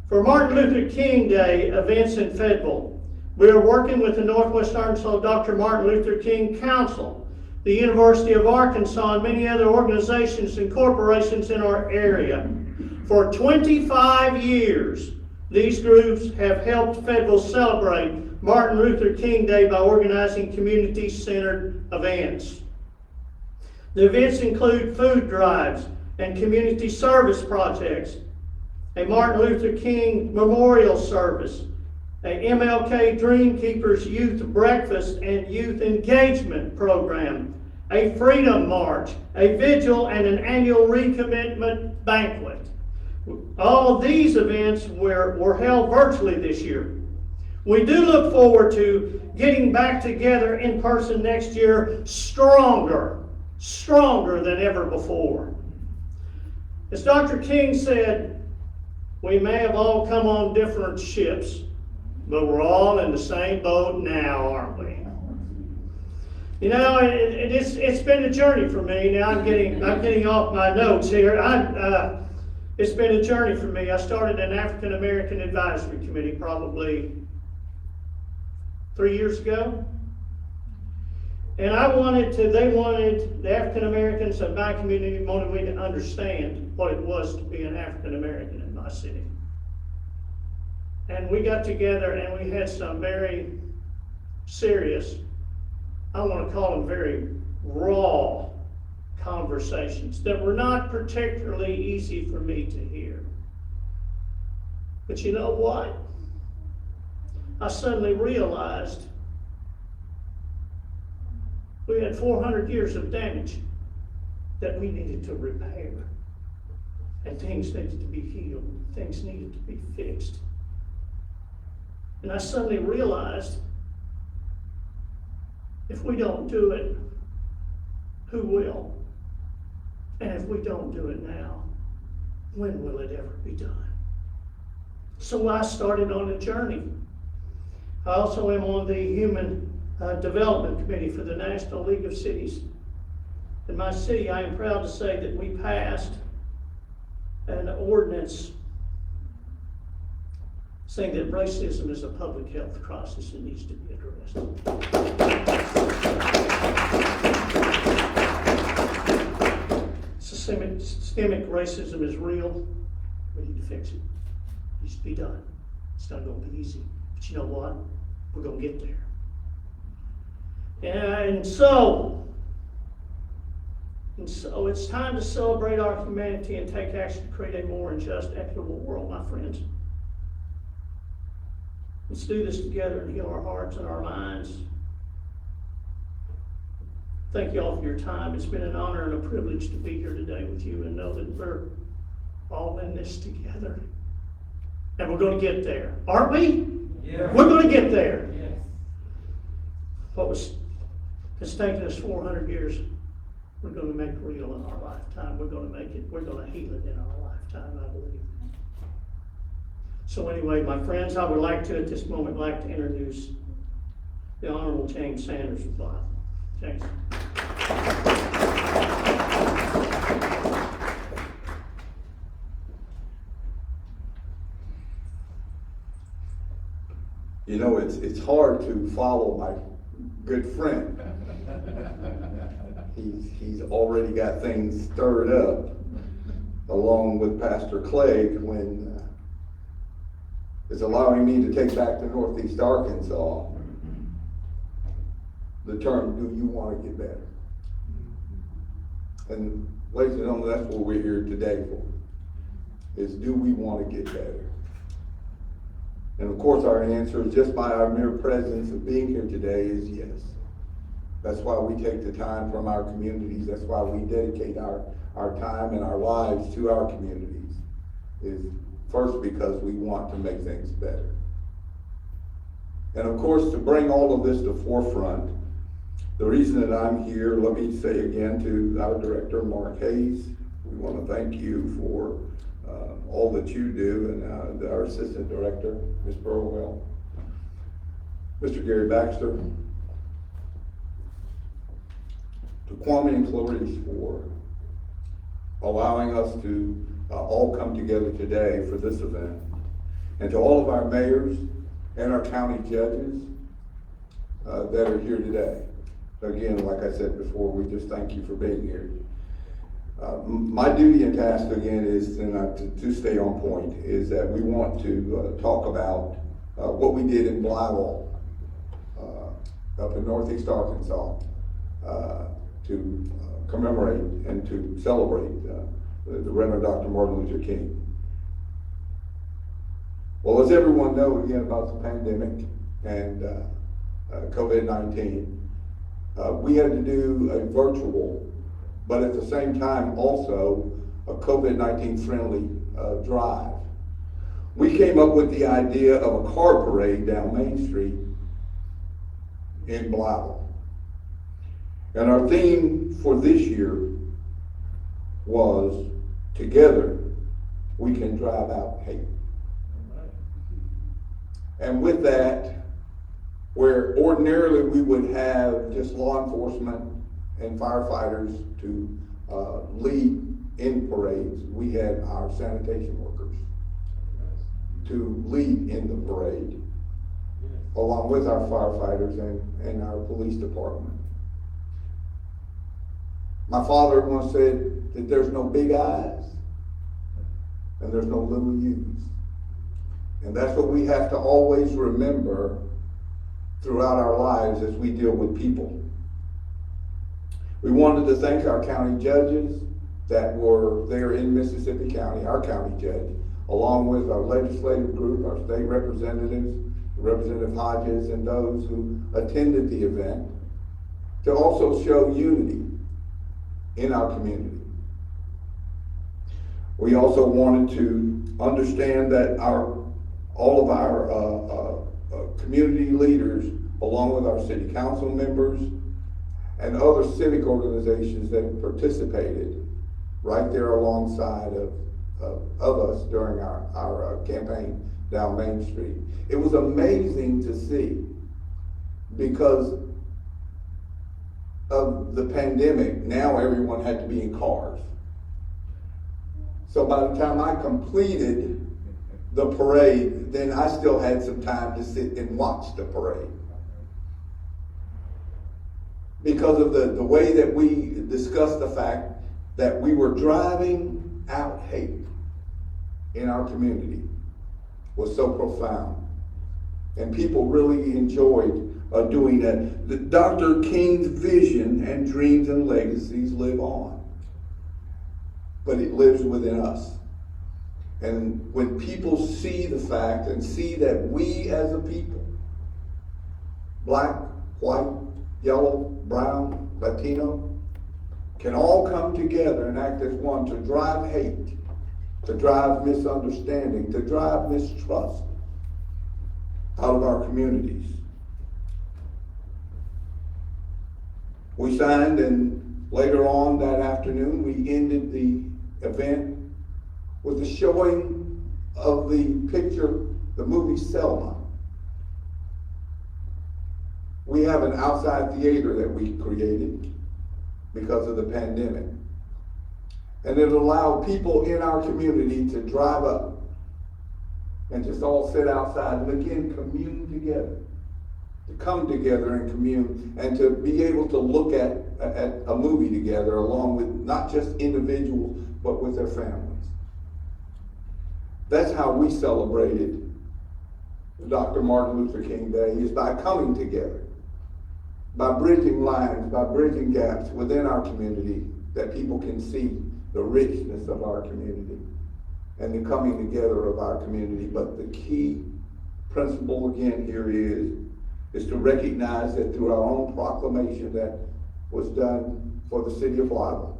For Martin Luther King Day events in Fayetteville, we are working with the Northwest Arkansas Dr. Martin Luther King Council the University of Arkansas, and many other organizations and corporations in our area. For 25 years, these groups have helped Fayetteville celebrate Martin Luther King Day by organizing community-centered events. The events include food drives and community service projects, a Martin Luther King memorial service, a MLK Dream Keepers youth breakfast and youth engagement program, a freedom march, a vigil, and an annual recommitment banquet. All of these events were held virtually this year. We do look forward to getting back together in person next year stronger than ever before. As Dr. King said, we may have all come on different ships, but we're all in the same boat now, aren't we? You know, it's been a journey for me. Now I'm getting off my notes here. It's been a journey for me. I started an African American Advisory Committee probably 3 years ago. And the African Americans of my community wanted me to understand what it was to be an African American in my city. And we got together and we had some very serious, I want to call them very raw conversations that were not particularly easy for me to hear. But you know what? I suddenly realized we had 400 years of damage that we needed to repair. And things needed to be healed. Things needed to be fixed. And I suddenly realized if we don't do it, who will? And if we don't do it now, when will it ever be done? So I started on a journey. I also am on the Human Development Committee for the National League of Cities. In my city, I am proud to say that we passed an ordinance saying that racism is a public health crisis and needs to be addressed. Systemic racism is real. We need to fix it. It needs to be done. It's not going to be easy. But you know what? We're going to get there. And so it's time to celebrate our humanity and take action to create a more just, equitable world, my friends. Let's do this together and heal our hearts and our minds. Thank you all for your time. It's been an honor and a privilege to be here today with you and know that we're all in this together. And we're going to get there. Aren't we? Yeah. We're going to get there. Yes. It's taken us 400 years. We're going to make it real in our lifetime. We're going to make it, we're going to heal it in our lifetime, I believe. So anyway, my friends, I would like to, at this moment, introduce the Honorable James Sanders of Blytheville. James. You know, it's hard to follow my good friend. He's already got things stirred up, along with Pastor Clegg, when is allowing me to take back to Northeast Arkansas the term, do you want to get better? And ladies and gentlemen, that's what we're here today for, is do we want to get better? And of course our answer is just by our mere presence of being here today is yes. That's why we take the time from our communities. That's why we dedicate our time and our lives to our communities, is first because we want to make things better. And of course, to bring all of this to forefront, the reason that I'm here, let me say again to our director, Mark Hayes, we want to thank you for all that you do, and our assistant director, Ms. Burwell, Mr. Gary Baxter, to Kwame and Clarice for allowing us to all come together today for this event, and to all of our mayors and our county judges that are here today. again, like I said before, we just thank you for being here. My duty and task again is, to stay on point, is that we want to talk about what we did in Blytheville, up in northeast Arkansas, to commemorate and to celebrate the Reverend Dr. Martin Luther King. Well, as everyone knows again about the pandemic and COVID-19, we had to do a virtual, but at the same time also a COVID-19 friendly drive. We came up with the idea of a car parade down Main Street in Blytheville. And our theme for this year was, together we can drive out hate. And with that, where ordinarily we would have just law enforcement and firefighters to lead in parades, we had our sanitation workers to lead in the parade, along with our firefighters and our police department. My father once said that there's no big I's and there's no little U's. And that's what we have to always remember throughout our lives as we deal with people. We wanted to thank our county judges that were there in Mississippi County, our county judge, along with our legislative group, our state representatives, Representative Hodges, and those who attended the event, to also show unity in our community. We also wanted to understand that all of our community leaders, along with our city council members and other civic organizations that participated right there alongside of us during our campaign down Main Street. It was amazing to see, because of the pandemic, now everyone had to be in cars. So by the time I completed the parade, then I still had some time to sit and watch the parade. Because of the way that we discussed the fact that we were driving out hate in our community was so profound. And people really enjoyed doing that. Dr. King's vision and dreams and legacies live on, but it lives within us. And when people see the fact and see that we as a people, black, white, yellow, brown, Latino, can all come together and act as one to drive hate, to drive misunderstanding, to drive mistrust out of our communities. We signed, and later on that afternoon, we ended the event with the showing of the picture, the movie Selma. We have an outside theater that we created because of the pandemic. And it allowed people in our community to drive up and just all sit outside and again commune together, to come together and commune, and to be able to look at a movie together, along with not just individuals, but with their families. That's how we celebrated Dr. Martin Luther King Day, is by coming together, by bridging lines, by bridging gaps within our community, that people can see the richness of our community and the coming together of our community. But the key principle again here is to recognize that through our own proclamation that was done for the city of Blytheville,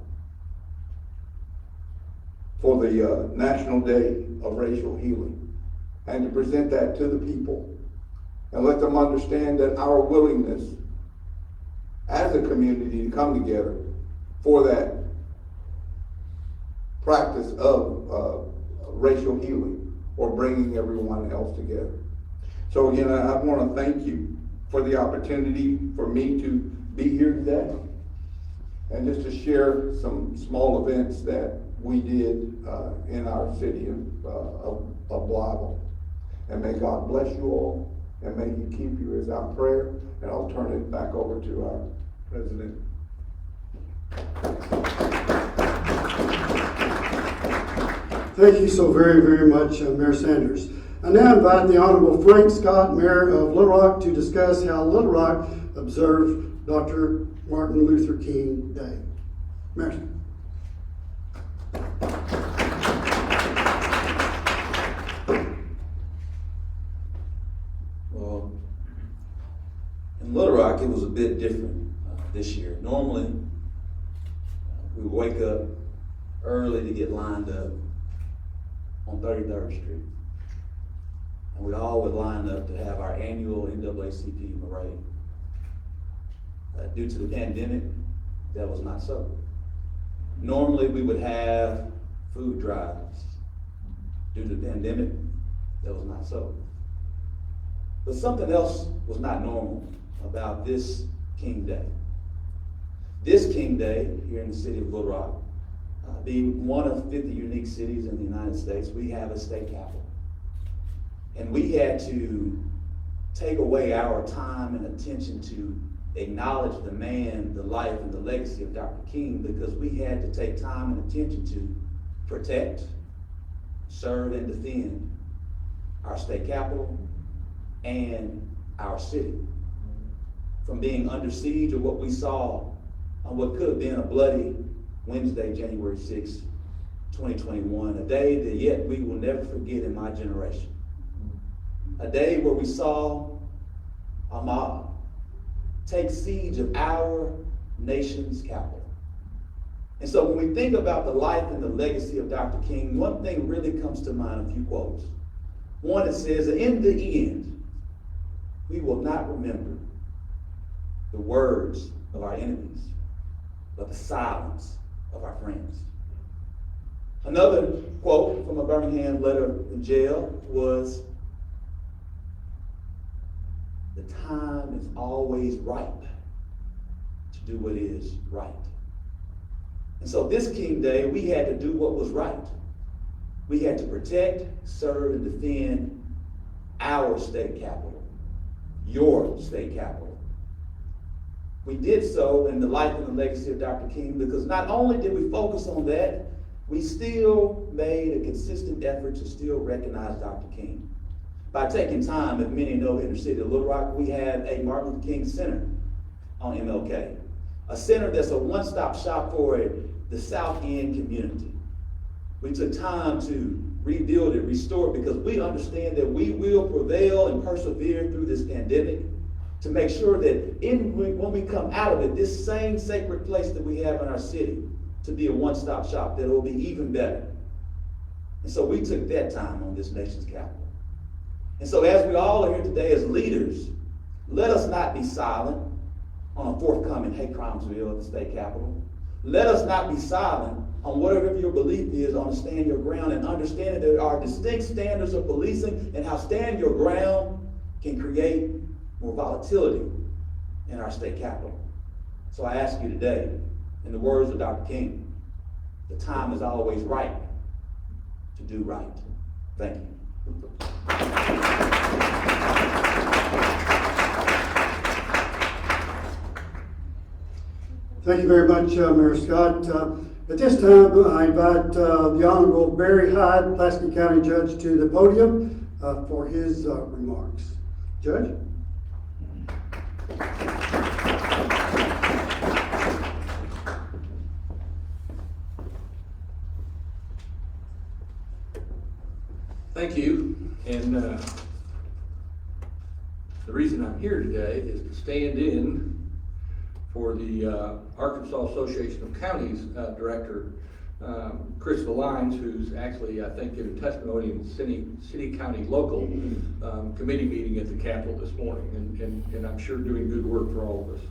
for the National Day of Racial Healing, and to present that to the people and let them understand that our willingness as a community to come together for that practice of racial healing, or bringing everyone else together. So again, I want to thank you for the opportunity for me to be here today, and just to share some small events that we did in our city of Blytheville. And may God bless you all, and may He keep you, is our prayer. And I'll turn it back over to our President. Thank you so very, very much, Mayor Sanders. I now invite the Honorable Frank Scott, Mayor of Little Rock, to discuss how Little Rock observes Dr. Martin Luther King Day. Mayor. Well, in Little Rock, it was a bit different this year. Normally, we wake up early to get lined up on 33rd Street. And we all would line up to have our annual NAACP parade. Due to the pandemic, that was not so. Normally, we would have food drives. Due to the pandemic, that was not so. But something else was not normal about this King Day. This King Day here in the city of Little Rock, being one of 50 unique cities in the United States, we have a state capitol. And we had to take away our time and attention to acknowledge the man, the life, and the legacy of Dr. King, because we had to take time and attention to protect, serve, and defend our state capitol and our city from being under siege of what we saw on what could have been a bloody Wednesday, January 6, 2021, a day that yet we will never forget in my generation. A day where we saw a mob take siege of our nation's capital. And so when we think about the life and the legacy of Dr. King, one thing really comes to mind, a few quotes. One that says, in the end, we will not remember the words of our enemies, but the silence of our friends. Another quote from a Birmingham letter in jail was, the time is always ripe to do what is right. And so this King Day, we had to do what was right. We had to protect, serve, and defend our state capitol, your state capitol. We did so in the life and the legacy of Dr. King because not only did we focus on that, we still made a consistent effort to still recognize Dr. King. By taking time, as many know in the city of Little Rock, we have a Martin Luther King Center on MLK. A center that's a one-stop shop for the South End community. We took time to rebuild it, restore it, because we understand that we will prevail and persevere through this pandemic to make sure that when we come out of it, this same sacred place that we have in our city to be a one-stop shop, that it will be even better. And so we took that time on this nation's capital. And so as we all are here today as leaders, let us not be silent on a forthcoming hate crimes bill at the state capitol. Let us not be silent on whatever your belief is on stand your ground, and understand that there are distinct standards of policing and how stand your ground can create more volatility in our state capitol. So I ask you today, in the words of Dr. King, the time is always right to do right. Thank you. Thank you very much, Mayor Scott. At this time, I invite the Honorable Barry Hyde, Pulaski County Judge, to the podium for his remarks. Judge? Thank you. And the reason I'm here today is to stand in for the Arkansas Association of Counties Director, Chris Valines, who's actually, I think, giving testimony in the city county local committee meeting at the Capitol this morning, and I'm sure doing good work for all of us.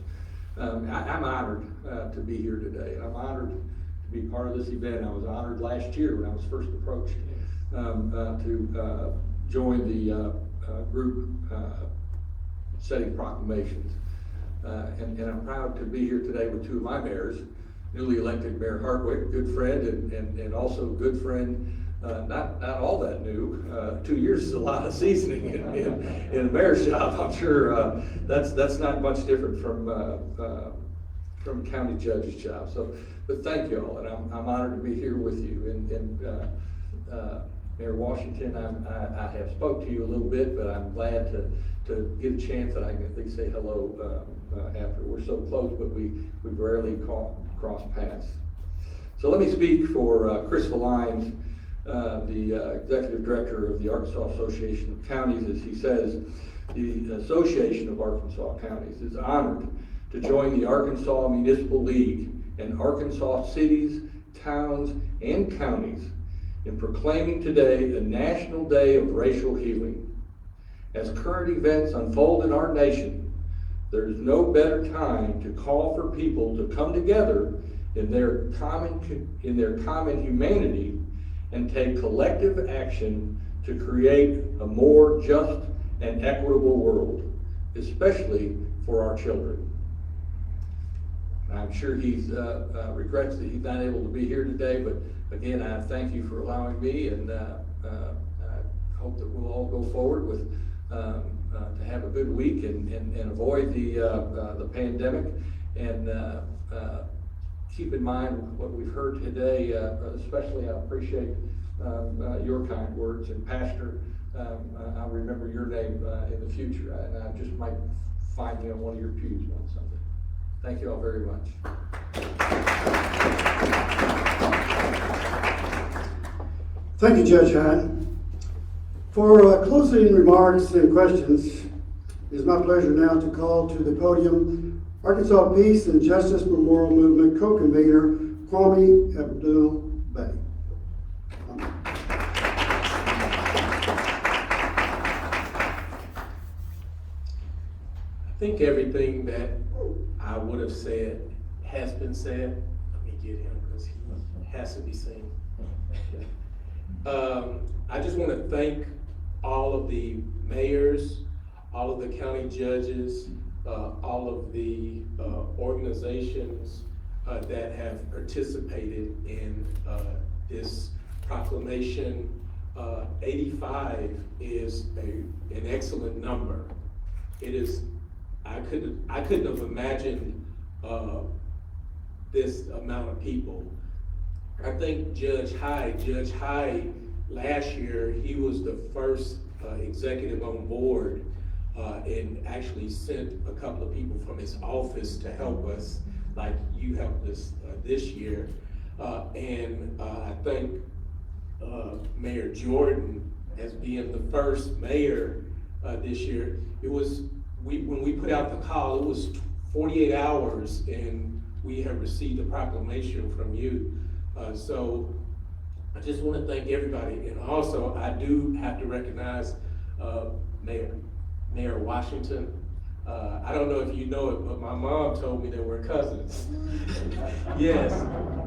I'm honored to be here today. I'm honored to be part of this event. I was honored last year when I was first approached to join the group setting proclamations. And I'm proud to be here today with two of my mayors, newly elected Mayor Hartwick, good friend, and also good friend, not all that new. 2 years is a lot of seasoning in a mayor's job. I'm sure that's not much different from from county judge's job. So, but thank y'all, and I'm honored to be here with you. And Mayor Washington, I have spoke to you a little bit, but I'm glad to get a chance that I can at least say hello after. We're so close, but we rarely cross paths. So let me speak for Chris Lyons, the Executive Director of the Arkansas Association of Counties. As he says, the Association of Arkansas Counties is honored to join the Arkansas Municipal League and Arkansas cities, towns, and counties in proclaiming today a National Day of Racial Healing. As current events unfold in our nation, there is no better time to call for people to come together in their common humanity and take collective action to create a more just and equitable world, especially for our children. I'm sure he regrets that he's not able to be here today, but again, I thank you for allowing me, and I hope that we'll all go forward with to have a good week and avoid the pandemic, and keep in mind what we've heard today. Especially, I appreciate your kind words, and Pastor, I'll remember your name in the future, and I just might find you on one of your pews on Sunday. Thank you all very much. Thank you, Judge Hyde. For closing remarks and questions, it is my pleasure now to call to the podium Arkansas Peace and Justice Memorial Movement co-convener Kwame Abdul-Bey. I think everything that I would have said has been said. Let me get him because he has to be seen. I just want to thank all of the mayors, all of the county judges, all of the organizations that have participated in this proclamation. 85 is an excellent number. It is. I couldn't have imagined this amount of people. I think Judge Hyde last year, he was the first executive on board and actually sent a couple of people from his office to help us, like you helped us this year. And I thank Mayor Jordan as being the first mayor this year. It was, when we put out the call, it was 48 hours and we have received a proclamation from you. So I just want to thank everybody. And also I do have to recognize Mayor Washington. I don't know if you know it, but my mom told me that we're cousins. Yes.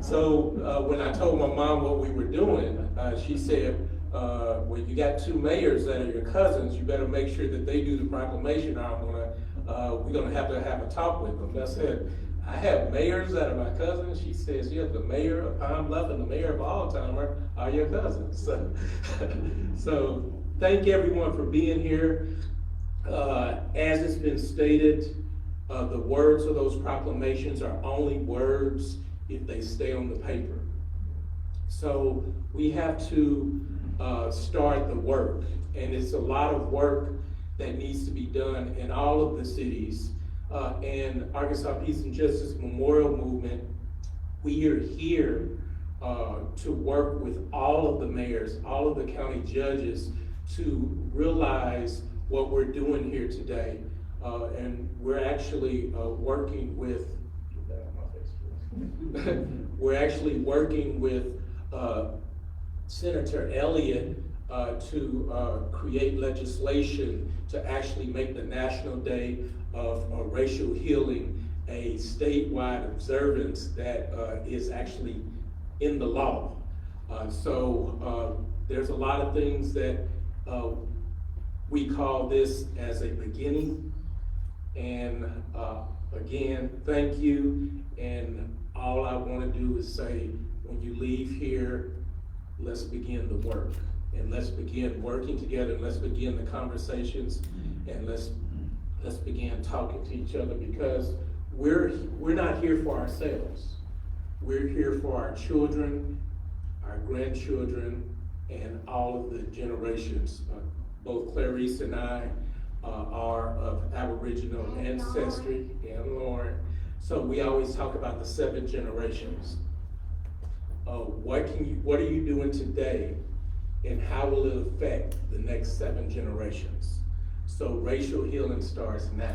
So when I told my mom what we were doing, she said, well, you got two mayors that are your cousins, you better make sure that they do the proclamation, or we're gonna have to have a talk with them. I said, I have mayors that are my cousins. She says, yeah, the mayor of Pine Bluff and the mayor of Altomer are your cousins. So thank everyone for being here. As it's been stated, the words of those proclamations are only words if they stay on the paper. So we have to start the work, and it's a lot of work that needs to be done in all of the cities. And Arkansas Peace and Justice Memorial Movement, we are here to work with all of the mayors, all of the county judges to realize what we're doing here today. And we're actually working with, we're actually working with Senator Elliott to create legislation to actually make the National Day of Racial Healing a statewide observance that is actually in the law. So there's a lot of things that we call this as a beginning. And again, thank you. And all I want to do is say, when you leave here, let's begin the work. And let's begin working together, and let's begin the conversations, and let's begin talking to each other, because we're not here for ourselves. We're here for our children, our grandchildren, and all of the generations. Both Clarice and I are of Aboriginal ancestry, and Lauren. So we always talk about the 7 generations. What are you doing today, and how will it affect the next 7 generations? So racial healing starts now.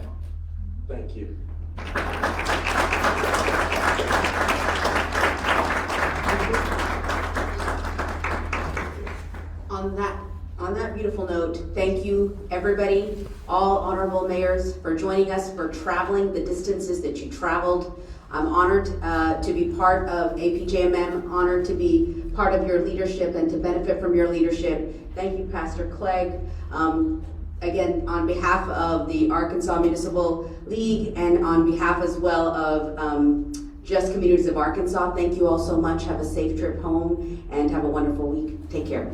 Thank you. On that beautiful note, thank you, everybody, all honorable mayors, for joining us, for traveling the distances that you traveled. I'm honored to be part of APJMM, honored to be part of your leadership and to benefit from your leadership. Thank you, Pastor Clegg. Again, on behalf of the Arkansas Municipal League and on behalf as well of Just Communities of Arkansas, thank you all so much. Have a safe trip home and have a wonderful week. Take care.